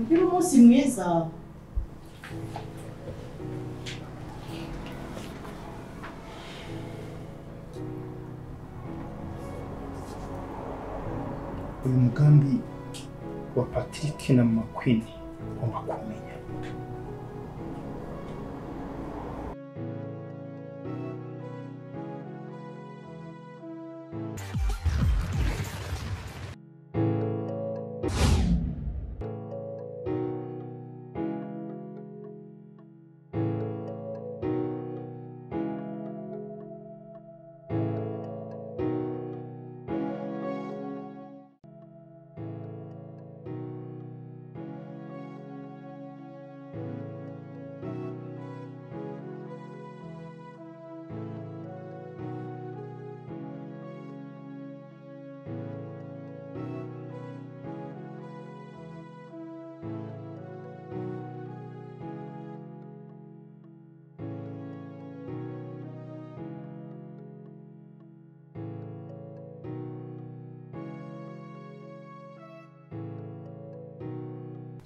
Mbere umunsi mwiza. Uyu mugambi wa Patrick na Queen ugomba kumenya.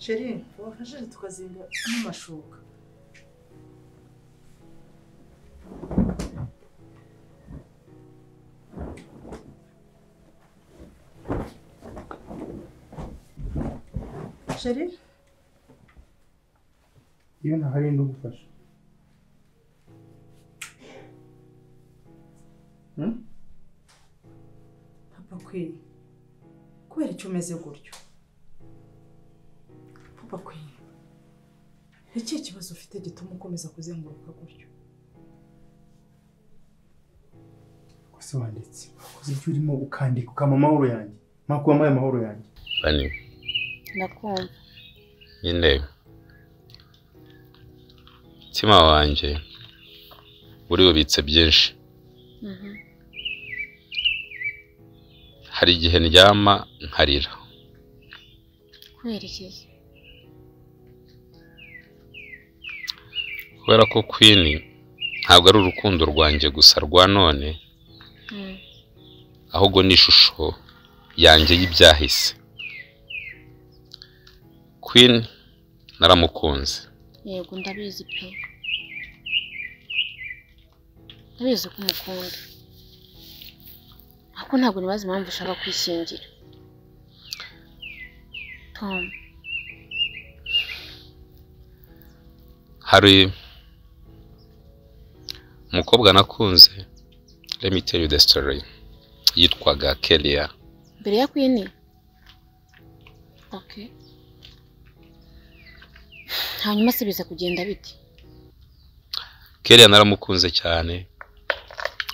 Chérie, wafashije tukazinga n'amashuka. Chérie? Iyo ntahari ndagufasha. Papa Queen. Kubera icyo umeze gutyo. Papa Queen. Iki kibazo ufite gituma ukomeza kuzenguruka gutyo. Kose wanditse. Wakoze icyo urimo ukandika ukama amahoro yanjye. Makuba amaye amahoro yanjye. Bani. Ndakumva. Nyine. Mutima wanje uri ubitse byinshi. Hari igihe ndyama nkarira. Kubera iki? Kubera ko Queen ntabwo ari urukundo rwanjye gusa rwa none, ahubwo ni ishusho yanjye y'ibyahise. Queen naramukunze. Yego ndabizi pe. Ndabizi ko umukunda. Ako ntabwo nibaza impamvu ushaka kwishingira. Tom. Hari umukobwa nakunze, let me tell you the story, yitwaga Kelia. Mbere ya Queen? Okay. Hanyuma se biza kugenda bite? Kelia naramukunze cyane,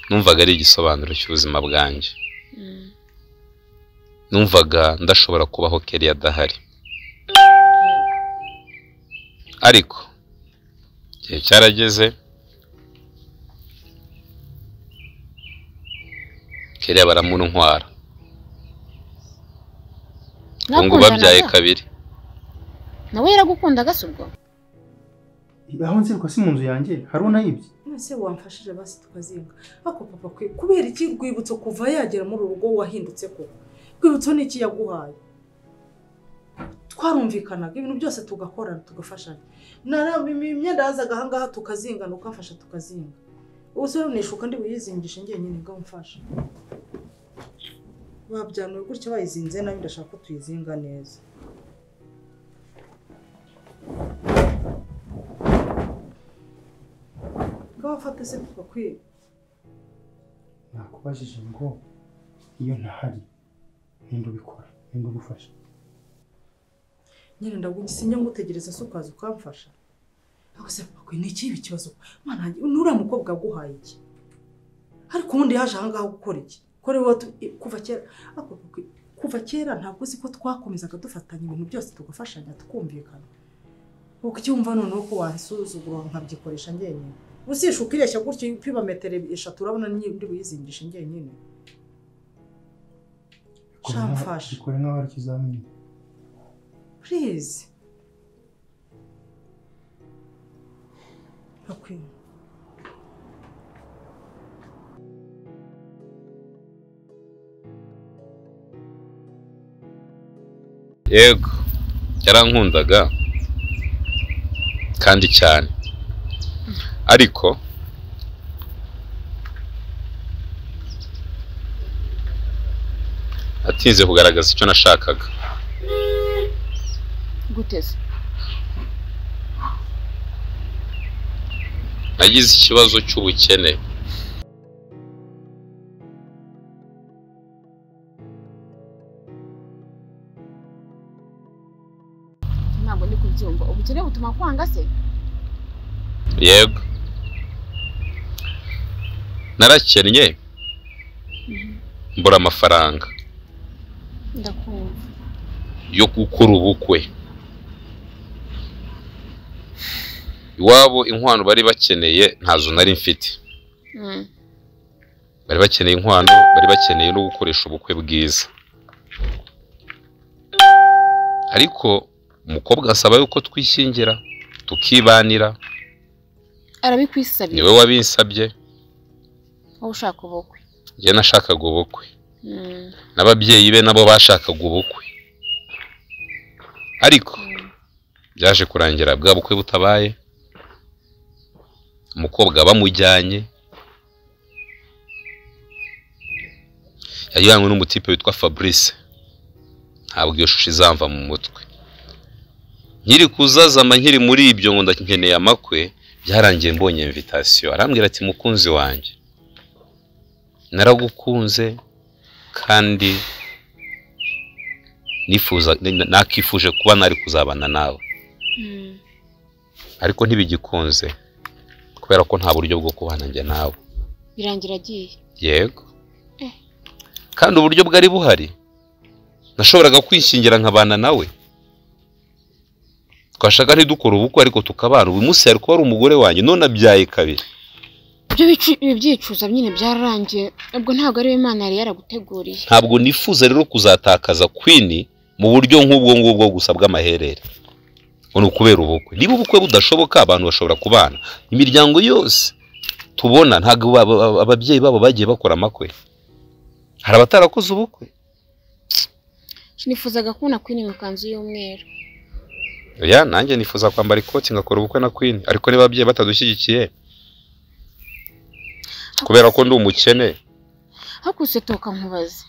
numvaga ari igisobanuro cy'ubuzima bwanjye. Numvaga ndashobora kubaho Kelia adahari. Ariko igihe cyarageze, Kelia baramuntwara. Ngo babyaye kabiri. Nawe yaragukunda gasubwo? Aho nzi ko si mu nzu yanjye haruna yibye. Nase wamfashije basi tukazinga. Ako Papa Queen kubera iki rwibutso kuva yagera muri urugo wahindutse ko? Rwibutso ni iki yaguhaye? Twarumvikanaga ibintu byose tugakorana tugafashanya. Imyenda yazaga ahangaha tukazingana ukamfasha tukazinga. Ubusore nishuka ndi buyizingishe ngiye nyine ngamfasha. Babyanuye gutyo bayizinze nabi ndashaka ko tuyizinga neza. Gafata se Papa Queen. Nakubajije ngo iyo ntahari ninde ubikora, ninde ugufasha. Nyine ndagugisinya ngutegereza se ukaza ukamfasha. Ako se Papa Queen ni kibi kibazo. Mana nura mukobwa guhaye iki? Ariko undi yaje ahangaho gukora iki? Kore kuva kera. Ako Papa Queen kuva kera ntabwo uzi ko twakomezaga dufatanya ibintu byose tugafashanya tukumvikana. Uko cyumva noneho ko wansuzugura nkabyikoresha ngenyine. Usishuka ireshya gutyo kwiba metero 3 urabona ndi buyizingisha ngenyine. Shamfasha. Ikore nkaho ari kizamini. Please. Okay. yarankundaga kandi cyane, ariko atinze kugaragaza icyo nashakaga. Guteze nagize ikibazo cy'ubukene. ntabwo ndi kubyumva. Ubukene butuma kwanga se? Yego, narakennye mbura amafaranga Ndakumva. yo gukora ubukwe. Iwabo inkwano bari bakeneye ntazo nari mfite. Bari bakeneye inkwano, bari bakeneye no gukoresha ubukwe bwiza. Ariko umukobwa asaba yuko twishyingira tukibanira. Arabikwisabye? Niwe wabinsabye. Wowe ushaka ubukwe? Njye nashakaga ubukwe. N'ababyeyi be nabo bashakaga ubukwe. Ariko byaje kurangira bwa bukwe butabaye. Umukobwa bamujyanye, yajyanywe n'umutipe witwa Fabrice. Ntabwo iyo shusho izamva mu mutwe. Nkiri kuzazama nkiri muri ibyo ngo ndakeneye amakwe, byarangiye mbonye invitation. Arambwira ati mukunzi wanjye, naragukunze kandi nakifuje kuba nari kuzabana nawe, ariko ntibigikunze kubera ko nta buryo bwo kubana njye nawe. Birangira agiye? Yego. Kandi uburyo bwari buhari, nashoboraga kwishingira nkabana nawe. Twashaka ntidukora ubukwe ariko tukabana. Uyu munsi yari kuba ari umugore wanjye, none abyaye kabiri. Ibyo byicuza nyine byararangiye. Ubwo ntabwo ari Imana yari yaraguteguriye. Ntabwo nifuza rero kuzatakaza Queen mu buryo nk'ubwo ngubwo gusa bw'amaherere. Ngo kubera ubukwe. Niba ubukwe budashoboka abantu bashobora kubana. Imiryango yose tubona ntabwo ababyeyi babo bagiye bakora amakwe. Hari abatarakoze ubukwe. Nifuzaga kubona Queen mu kanzu y'umweru. Oya, nanjye nifuza kwambara ikoti ngakora ubukwe na Queen, ariko niba ababyeyi batadushyigikiye kubera ko ndi umukene. Hakuse toka nkubaze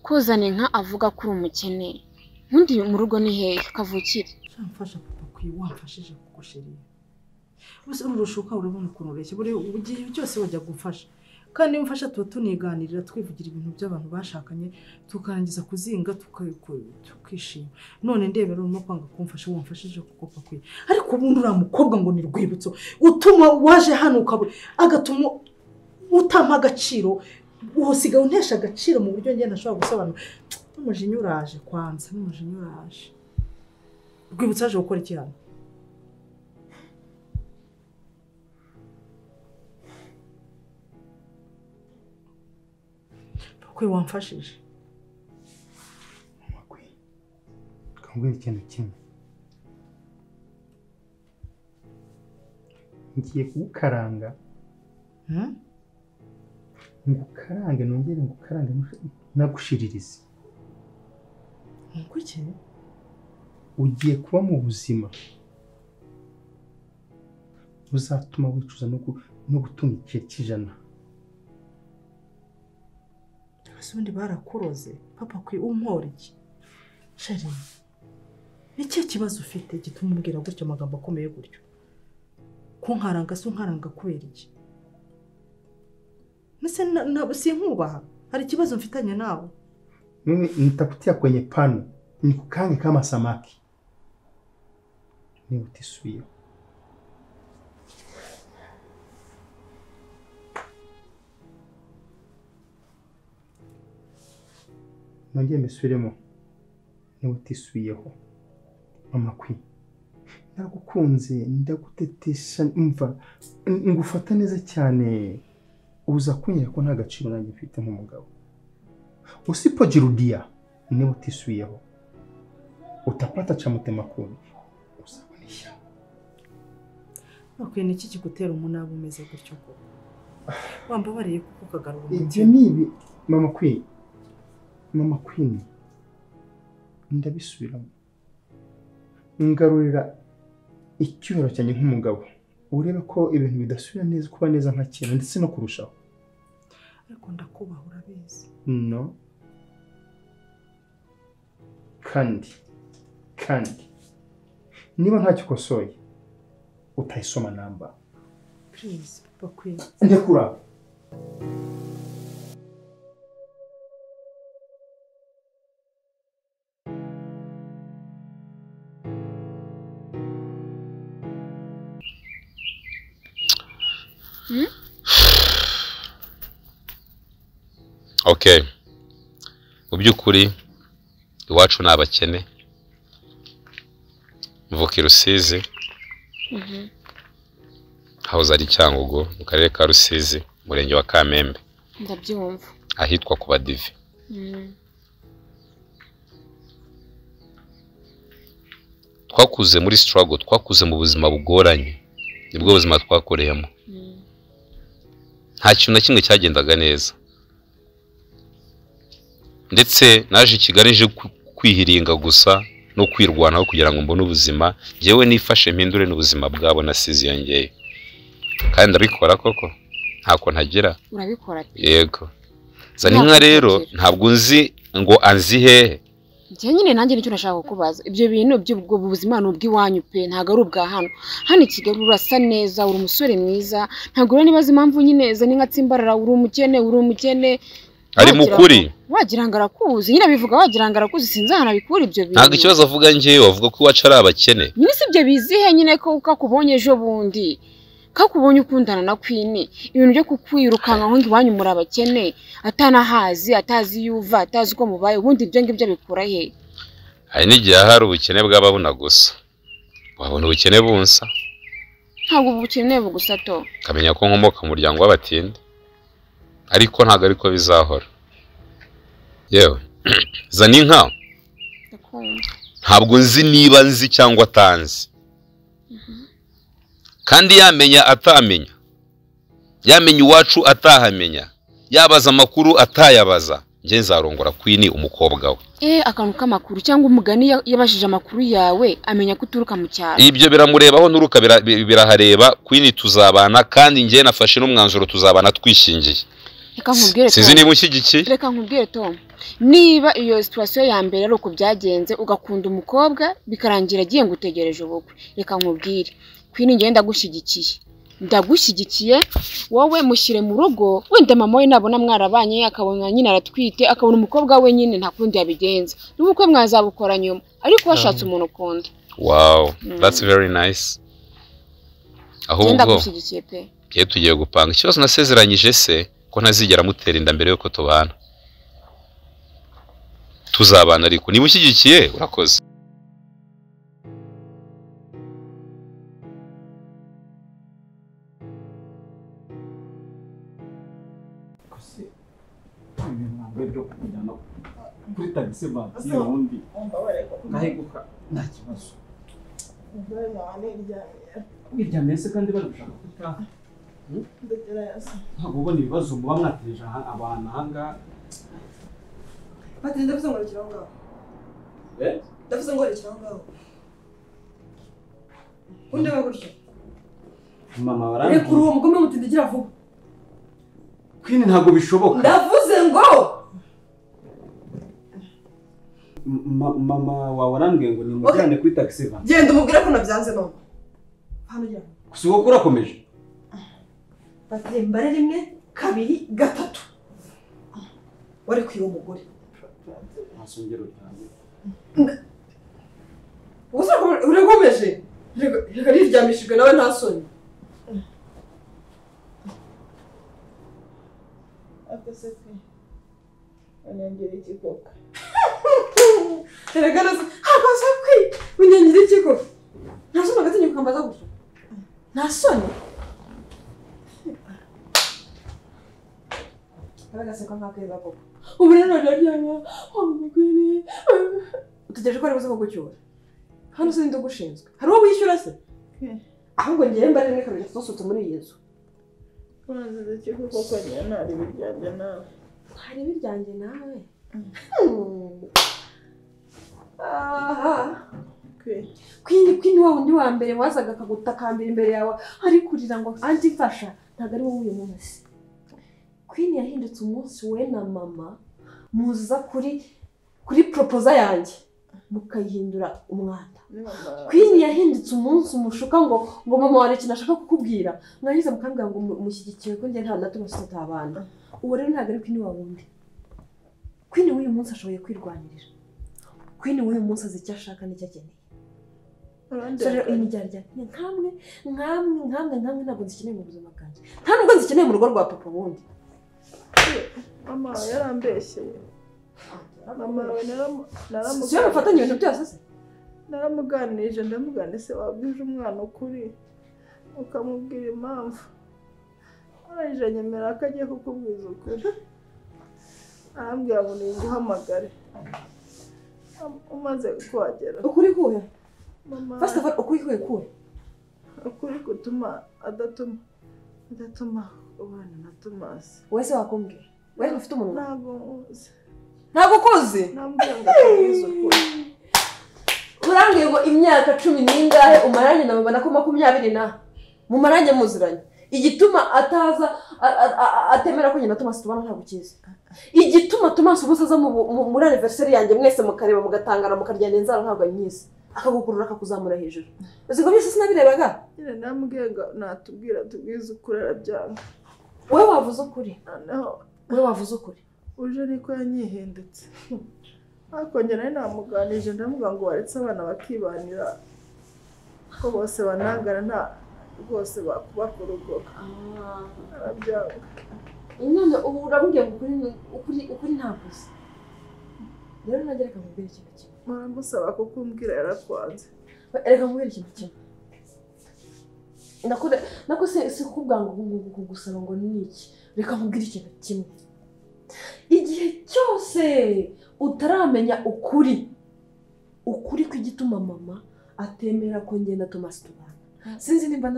ko ZANINKA avuga ko uri umukene, nkundi mu rugo ni hehe kavukire? Mfasha papa wamfashije kugushirira. Bose urushuka urabona ukuntu ureshye, buri ugiye cyose wajya gufasha. Kandi mfasha tuniganirira twivugira ibintu by'abantu bashakanye, tukarangiza kuzinga tukishima. None ndebera urimo kwanga kumfasha, wamfashije kuko papa. Ariko ubundi uramukobwa ngo ni rwibutso utuma waje hano agatuma utampa agaciro, uhosiga untesha agaciro mu buryo ngenda nashobora gusobanura. N'umujinya uraje kwanza, n'umujinya uraje. Rwibutso aje gukora iki hano? Kwe wamfashije. Makwe. Kambwira ikintu kimwe. Ngiye kukaranga. Ngukarange nongere ngukarange nagushiririze. Kuki? Ugiye kuba mu buzima uzatuma wicuza no gutunga ikihe cy'ijana. Asundi barakuroze papa kwi umpora iki? Sheri, iki kibazo ufite gituma umbwira gutyo amagambo akomeye gutyo? Kunkaranga se unkaranga kubera iki? Nese sinkubaha, hari ikibazo mfitanye nawe. Mimi nitakutia kwenye pano, nikukange kama samaki. Ni utisuio. Nongeye mbisubiremo. Ni utisuiyeho. Mama Queen. Ndagukunze, ndagutetesha, umva ngufata neza cyane. Uza kunyera ko nta gaciro nanjye mfite nk'umugabo. Usipojirudia niba utisuiyeho utapata cha mutema kuni usabonisha. Bakwiye niki kigutera umunabo umeze gutyo ko? Wambabariye kuko kagarura ibyo nibi Mama Queen ndabisubiramo. ngarurira icyubahiro cyanjye nk'umugabo urebe ko ibintu bidasubira neza kuba neza nka kera ndetse no kurushaho. Ariko ndakubaha urabizi. No. Kandi niba ntacyo ukosoye utayisoma namba. Please, Papa Queen. Ndekura. Okay. Mu by'ukuri iwacu ni abakene. Mvuka i Rusizi. House ari Cyangugu mu karere ka Rusizi, murenge wa Kamembe. Ndabyumva. Ahitwa ku Badive. Twakuze muri struggle, twakuze mu buzima bugoranye. Nibwo buzima twakoreyemo. Nta kintu na kimwe cyagendaga neza. Ndetse naje Kigali nje kwihiringa gusa no kwirwanaho kugira ngo mbone ubuzima, jewe nifashe mpindure n'ubuzima bwabo nasize yongeye. Kandi ndabikora koko ntako ntagira. Urabikora? Yego. Zaninka rero ntabwo nzi ngo anzi hehe. Njye nyine nanjye nicyo nashaka kubaza. Ibyo bintu by'ubwo buzima n'ubw'iwanyu pe ntago ari ubwa hano. Hano i Kigali urasa neza, uri umusore mwiza. Ntago rero nibaza impamvu nyine Zaninka atsimbarara uri umukene. Ari mukuri. Wagira ngo arakuzi. Nyine bivuga wagira ngo arakuzi sinzi hana bikura ibyo bintu. Ntago ikibazo avuga ngewe avuga ko iwacu ari abakene. Nyine si ibyo bizihe nyine ko kakubonye ejo bundi. Kakubonye ukundana na Queen. Ibintu byo kukwirukanga ngo iwanyu muri abakene. Atanahazi, atazi yuva, atazi uko mubaye. Ubundi ibyo ngibyo bikura he? Hari n'igihe hari ubukene bw'ababona gusa. Wabona ubukene bunsa. Ntabwo ubukene bugusa to. Kamenya ko nkomoka mu muryango w'abatinde. Ariko ntago ariko bizahora. Yewe Zaninka ntabwo nzi niba nzi cyangwa atanzi. Kandi yamenya atamenya. Yamenya iwacu atahamenya. Yabaza amakuru atayabaza. Nje nzarongora Queen umukobwa we. Akantu k'amakuru cyangwa umugani yabashije amakuru yawe amenya kuturuka mu cyaro. Ibyo biramurebaho nuruka birahareba. Queen tuzabana kandi nje nafashe n'umwanzuro tuzabana twishingiye. Reka nkubwire Sinzi niba ushyigikiye. Reka nkubwire Tom. Niba iyo situation ya mbere ari uko byagenze ugakunda umukobwa bikarangira agiye ngutegereje ubukwe. Reka nkubwire Queen ngiye ndagushyigikiye wowe mushyire mu rugo wenda mama we nabona mwarabanye akabona nyine aratwite akabona umukobwa we nyine nta kundi yabigenza. N'ubukwe mwazabukora nyuma ariko washatse umuntu ukunda. Wow, that's very nice. Ahubwo ndagushyigikiye pe. Ye tugiye gupanga ikibazo nasezeranyije se ko ntazigera mutera inda mbere yuko tubana. Tuzabana ariko niba ushyigikiye urakoze. Kuri tagisi bati ubundi ngaheguka nta kibazo. Wiryamiye se kandi bari gushaka kutaha. Ntabwo ubona ibibazo muba mwateje abantu ahangaha. Bati ndavuze ngo rekera ngaho. Ndavuze ngo rekera ngaho. Undi baguryo. Mama warangiye. Reka uwo mugome mutindigira vuba. Queen ntabwo bishoboka. Ndavuze ngo mama wawe arambwiye ngo nimujyane kuri taxi van. Genda umubwire ko nabyanze none. Hano jya. Kusuko kurakomeje. Bati mbare rimwe, kabiri, gatatu. Wari kwiba umugore. Asongera cyane. Uza uragomeje. Reka riryamishijwe nawe nta soni. Akaseke. Anangire ikikoka. Reka nazo akaseke. Unyangire ikikoka. Nasoma gatinye kwambaza gusa. Nta soni. Abagaseka nkakeza koko. Ubu rero naryanya. Queen. Utegereje ko ari buze kugucyura. Hano se ndugushinzwe. Hari uwo wishyura se? Ahubwo ngiye mbare rimwe kabiri sosotse muri Yesu. Kwanza cyo koko nyana ari biryanje nawe. Hari biryanje nawe. Aha. Queen wa undi wa mbere wazaga akagutakambira imbere yawe ari kurira ngo anti mfasha ntago ari wowe uyu munsi. Queen yahindutse umunsi we na mama muza kuri proposal yanjye mukayihindura umwanda. Queen yahindutse umunsi umushuka ngo mama wari ikintu ashaka kukubwira mwahize mukambwira ngo mushyigikiwe ko nge nta nato basota abana. Uwo rero ntago ari Queen wa wundi. Queen w'uyu munsi ashoboye kwirwanirira. Queen w'uyu munsi azi icyo ashaka n'icyo akeneye. Sore imijyarya nkamwe ntabwo zikeneye mu buzima bwanjye. Nta nubwo zikeneye mu rugo rwa papa wundi. Mama yarambeshyeye. Mama naramuganirije. Siyo bafatanye ibintu byose se? Naramuganirije ndamugane se wabwije umwana ukuri ukamubwira impamvu. Arangije nyemera ko agiye kukubwiza ukuri. Arambwira ngo ninguhamagare. Umaze kuhagera. Ukuri kuhe? Mama. First of all, ukuri kuhe? Ukuri gutuma adatuma ubana na Thomas. Wese wakumbwira. Wewe ufite umuntu? Ntabwo ukoze. Nambwira ngo akubwize ukuri. Urangiye ngo imyaka 10 n'ingahe umaranye na mama nako 20 na. Mumaranye muziranye. Igituma ataza atemera ko nyina Thomas tubana ntabwo kizi. Igituma Thomas ubusaza muri anniversary yanjye mwese mukareba mugatangana mukaryana inzara ntabwo nyizi. Akagukurura akakuzamura hejuru. Uzigo byose sinabirebaga. Nyine namubwira natubwira tubwize ukuri arabyanga. Wewe wavuze ukuri. Naho wewe wavuze ukuri. Uje niko yanyihindutse. Akongera namuganije ndamuga ngo waretse abana bakibanira ko bose banangana nta rwose bakubakora urugo. Arabyanga. None ubu urabwiye ukuri ntavuze. Rero nagereka mubwira ikintu kimwe. Muramusaba ko kumbwira yarakwanze. Ereka mubwira ikintu kimwe. Nako si kubwanga kugusaba ngo niki. Reka mubwira ikintu kimwe. Igihe cyose utaramenya ukuri kw'igituma mama atemera ko ngenda Thomas tubana. Sinzi nimba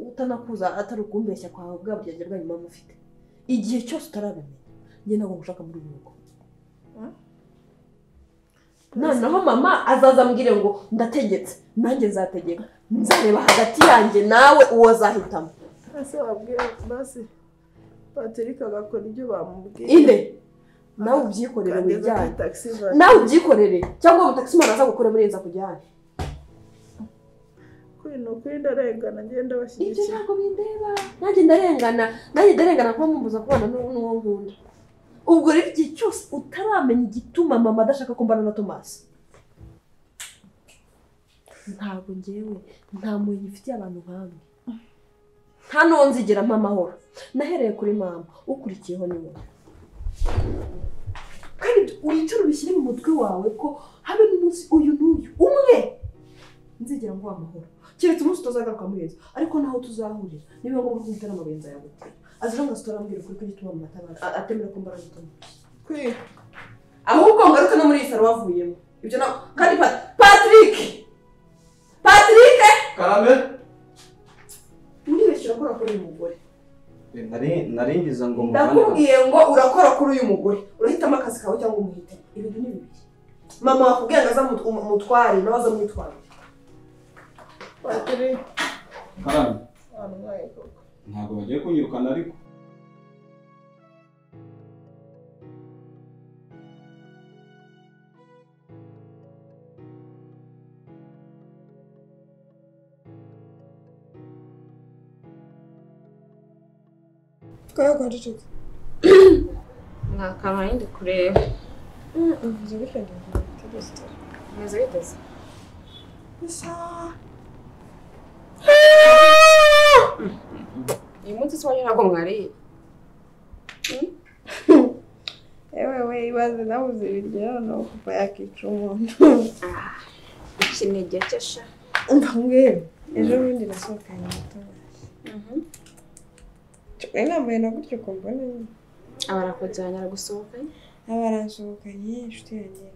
utanakuza atari ukumbeshya kwawe bwa buryo bwa nyuma mufite. Igihe cyose utarabimenya ngenda ngo gushaka muri uyu rugo. Noneho mama azaza ambwire ngo ndategetse nanjye nzategeka nzareba hagati yanjye nawe uwo zahitamo. Ese wabwiye basi Patrick agakora ibyo bamubwiye. Inde nawe ubyikorere wijyane. Nawe ubyikorere cyangwa umutaximana aza gukora muri nza kujyana. Kuri ndarengana ngenda bashyigikiye. Ibyo ntabwo bindeba. Nanjye ndarengana kuba mumbuza kubana n'uwo nkunda. Ubwo rero igihe cyose utaramenya igituma mama adashaka kumbana na Thomas. Ntabwo ngewe nta muntu ifitiye abantu nkamwe. Nta nonzigera amahoro. Nahereye kuri mama ukurikiyeho ni wowe. Kandi uhitira ubishyire mu mutwe wawe ko habe n'umunsi uyu n'uyu umwe nzigera ngo amahoro. Kiretse umunsi tuzagaruka muheza ariko naho tuzahurira niba ngombwa kumutera amabenza yawe. Aziranga storamubwira kuri gituma mu mataba atemera ko mbaraga Thomas. Ahubwo ngaruka no muri isaro wavuyemo. Ibyo na kandi Patrick Karame Uri weshyira ko urakora uyu mugore. naringiza ngo Ndakubwiye ngo urakora kuri uyu mugore. Urahitamo akazi kawe cyangwa umuhite. Ibintu ni bibiri. Mama wakubwiye ngo aza mutware nawe aza mwitware. Patrick. Karame. Koko. Ntabwo bagiye kunyirukana ariko. Kaya kwanditse. Nakama yindi kureba. Uvuze gutya ndetse. Neza biteze. Isa. Uyu munsi twanye ntabwo mwariye. Ewe ibaze nabuze ibiryo no kupa yakica umuntu. Ikinege cyasha. Ndamwe ejo bundi nasohokanye n'Thomas. Nambaye na gutyo ko mbona Abarakujyana gusohokanye. Abaransohokanye inshuti yanjye.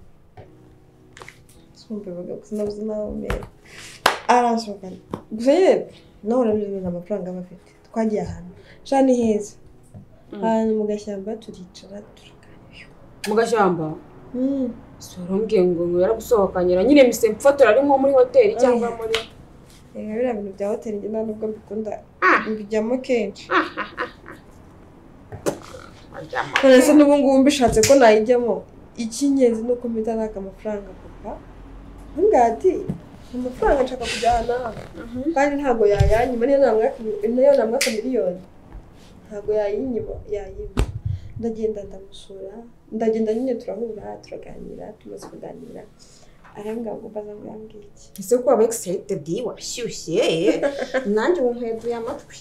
Sumbe baga kunabuze nawe. Aransohokanye. Gusa yebe nawe urabizi amafaranga bafite. Twagiye ahantu. Shani heza. Ahantu mu gashyamba turicara turaganira. Mu gashyamba? Sorumbwiye ngo yaragusohokanyira nyine mise mfotora ari nko muri hoteli cyangwa muri biriya bintu bya hoteli njye nta nubwo mbikunda mbijyamo kenshi none se n'ubu ngubu mbishatse ko nayijyamo icy'ingenzi ni uko mpita naka amafaranga papa ati amafaranga nshaka kujyana kandi ntabwo yayanyima niyo namwaka miliyoni ntabwo yayinyima ndagenda ndamusura ndagenda nyine turahura turaganira tumaze kuganira arambwira ngo mbaza ngo yambwiye iki ese ko waba excited washyushye nanjye wumpeduye amatwi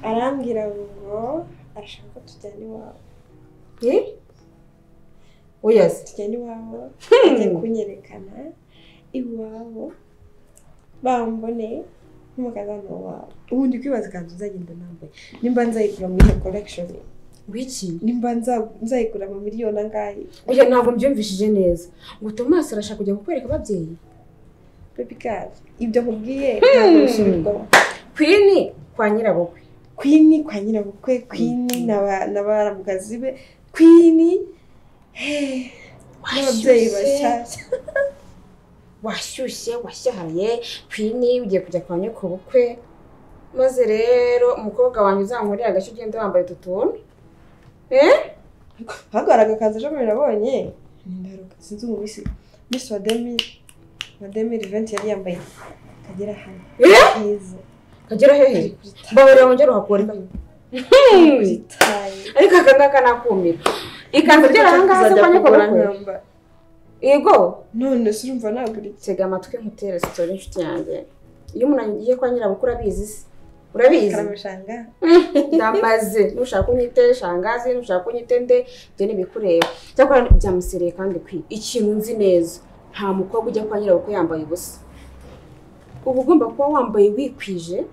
arambwira ngo arashaka ko tujyana iwabo oya tujyana iwabo ajya kunyerekana iwabo bambone nk'umukazana wabo ubundi kwibaza ikanzu nzagenda nambaye nimba nzayigura muri iyo collection wiki nimba nzayigura mu miliyoni angahe oya ntabwo mbyumvishije neza ngo Thomas arashaka kujya kukwereka ababyeyi baby girl ibyo nkubwiye ntabwo bisubirwamo Queen kwa nyirabukwe kwa nyirabukwe Queen n'abaramukazi be Queen n'ababyeyi bashyashya washyushye washyahaye Queen ugiye kujya kwa nyoko bukwe maze rero umukobwa wanjye uzankorera agashyo ugenda wambaye utuntu hagaraga kaza ejo nabonye ndaruka sinzi ngo Miss wa 2020 yari yambaye kagera hano kagera hehe bawera wongera uhakora ariko akangaka nakumira ikanzu ryera ahangaha se kwa nyoko bukwe yego none se urumva nagura tega amatwi nkutere story inshuti yanjye iyo umuntu agiye kwa nyirabukwe urabizi se urabizi karamashanga ndamaze nushaka kunyite shangazi nushaka kunyite nde byo nibikureba cyakora byamusereye kandi ikintu nzi neza nta mukobwa ujya kwa nyirabukwe yambaye ubusa uba ugomba kuba wambaye wikwije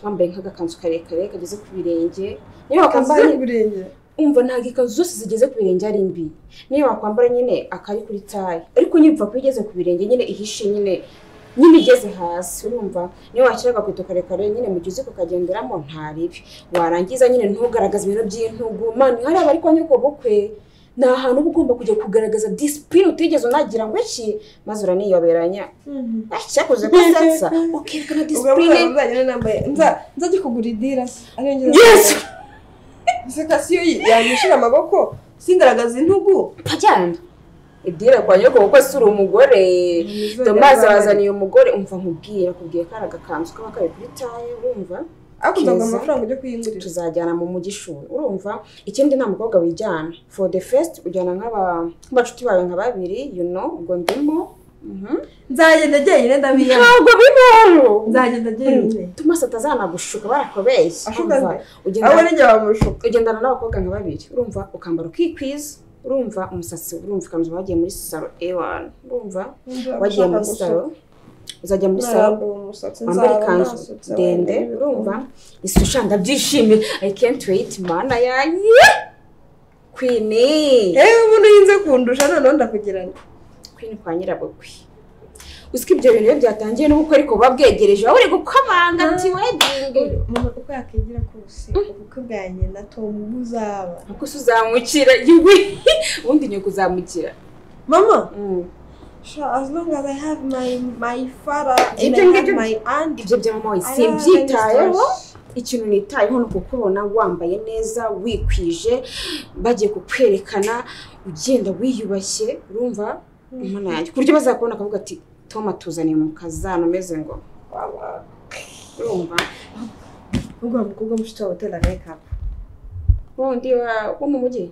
wambaye nk'agakanzu karekare kageze ku birenge niyo wakwambara ibirenge umva ntabwo ikanzu zose zigeze ku birenge ari mbi niyo wakwambara nyine akari kuri taye ariko nyipfa ko igeze ku birenge nyine ihishe nyine igeze hasi urumva niyo washyira agakweto karekare nyine mu gihe uzi kukagenderamo nta ribi warangiza nyine ntugaragaze ibintu by'intugu mani hariya bari kwa nyoko bukwe ni ahantu uba ugomba kujya kugaragaza disipurine utigeze unagira ngo iki maze uraniyoberanya cyakoze ko setsa ukerekana disipurine nzajya kugura idira ariyo sekasiyo yanyishira amaboko singaragaza intugu pajyana idira kwa nyoko kuko sura umugore Thomas wazaniye umugore umva nkubwira kubwiye kara gakanzu kaba kari kuri taye urumva akunda amafaranga ujye kuyingurira tuzajyana mu mugishuri urumva ikindi nta mukobwa wijyana for the first ujyana nk'abacuti bawe nka babiri ubwo ndimo nzagenda jyenyine ndabiya ntabwo bibaho nzagenda jyenyine Thomas atazanagushuka barakobeshya abo n'ijya bamushuka ugendana n'abakobwa nka babiri urumva ukambara ukikwiza urumva umusatsi urumva ikanzu wagiye muri salo A1 urumva wagiye muri salo uzajya muri salo wambara ikanzu ndende urumva isusha ndabyishimiye I can't wait mana yanjye Queen umuntu yinze kundusha noneho ndakugirana Queen kwa nyirabukwe uziko ibyo bintu byatangiye n'ubukwe ariko babwegereje wowe uri gukomanga ati wedding mama uko yakigira kose ubukwe bwanjye na Tom buzaba uko uzamukira yiwe ubundi nyoko uzamukira mama as long as I have my father and I have my aunt ibyo bya mama simbyitayeho ikintu nitayeho no kukubona wambaye neza wikwije bagiye kukwerekana ugenda wiyubashye urumva umwana yanjye kuryo bazakubona akavuga ati Tom atuzaniye mu kazano meze ngo urumva ubwo mukobwa mushita hotela makeup wundi wo mu mujyi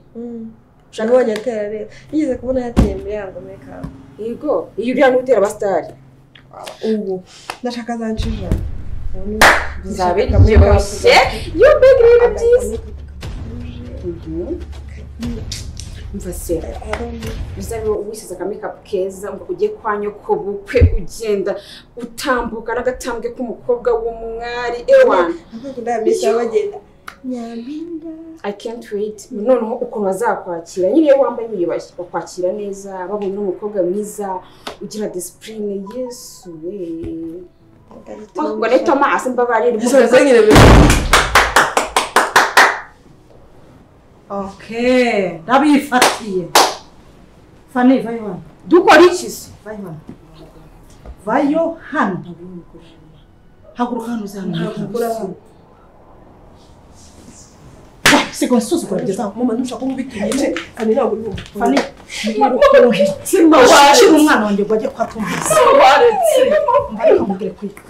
nabonye atera rero yigeze kubona yateye muri yango makeup yego iyo uriya n'utera abasitari ubu ndashaka zanshije zabiryoshye yo mbega ibintu byiza umva se uzabe wisize akamekapu keza ngo ugiye kwa nyoko bukwe ugenda utambuka n'agatambwe k'umukobwa w'umwari ewana I can't wait noneho ukuntu bazakwakira nyine wambaye wiyubashye bakwakira neza babona n'umukobwa mwiza ugira discipline yesu ngo ne Thomas mbabarira okay ndabifatiye Fani vayo hano. dukora iki se? Vayo hano. Vayo hano. Haguruka hano uzana. Hagura hano. Sigo nsuzugura bigeza. Mama ntushaka kumubitiye. Fani ntabwo uri bumva. Fani. Simba Washira umwana wanjye ngo ajye kwa Thomas. waretse. Mbaye kamubwire kwiga.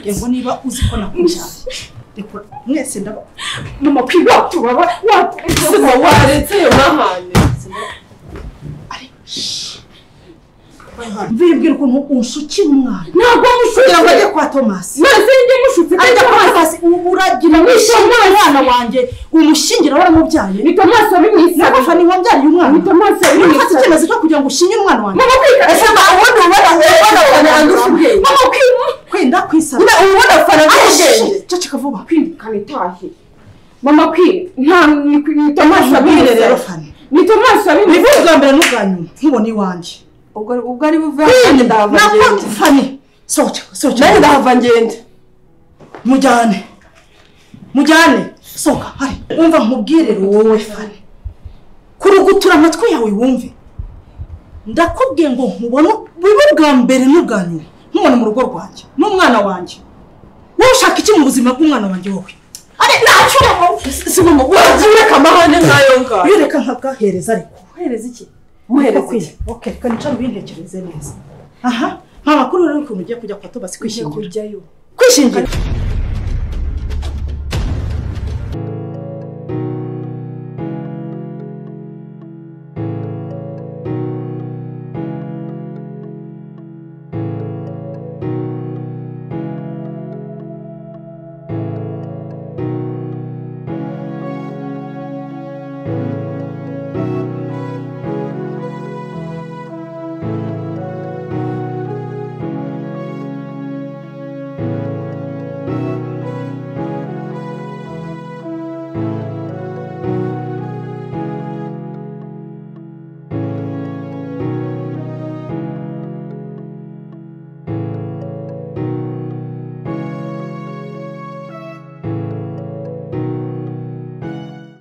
Yego niba uzi ko nakujaye. Reka mwese ndaba. Mama kwiga tubaba Simba waretse yo mahane. Mbibwira ukuntu unshukira umwana. ntabwo Kugira ngo mushukira ajye kwa Thomas. maze njye mushutse Ajya kwa Thomas uragira umwana wanjye umushingira waramubyaye. ni Thomas wabimwisaba Nafa ni wabyariye umwana. ni Thomas wabimwisaba Icyemezo cyo kugira ngo ushinye umwana wanjye. mama kwiga ese ubundi ubona andushuke mama kwiga Kwenda kwisaba. ubona faragenge Ceceka vuba. kanitahe mama kwiga nta ni Thomas Rero wabimwisaba Fani. ni Thomas Nivuga wabimwisaba bwa mbere n'ubwanyuma nkubona iwanjye. Ubwo ari buve hano ndahava ngende. Fani. Sohoka. Nanjye ndahava ngende. Mujyane. Sohoka. Hari. Umva nkubwire wowe Fani. Kurugutura amatwi yawe wumve. Ndakubwiye ngo nkubona bibe bwa mbere n'ubwanyuma. Nkubona mu rugo rwanjye n'umwana wanjye. Wowe ushaka iki mu buzima bw'umwana wanjye wowe? Ari nacyo Simba ureka amahane nkayo ngayo. Yereka nkagahereza ariko. Muhereza iki? Muhereza iki? Okay, kanica ubintekereze neza. Aha, nta makuru rero ukuntu ugiye kujya kwa Thomas kwishingira. Kujyayo. Kwishingira.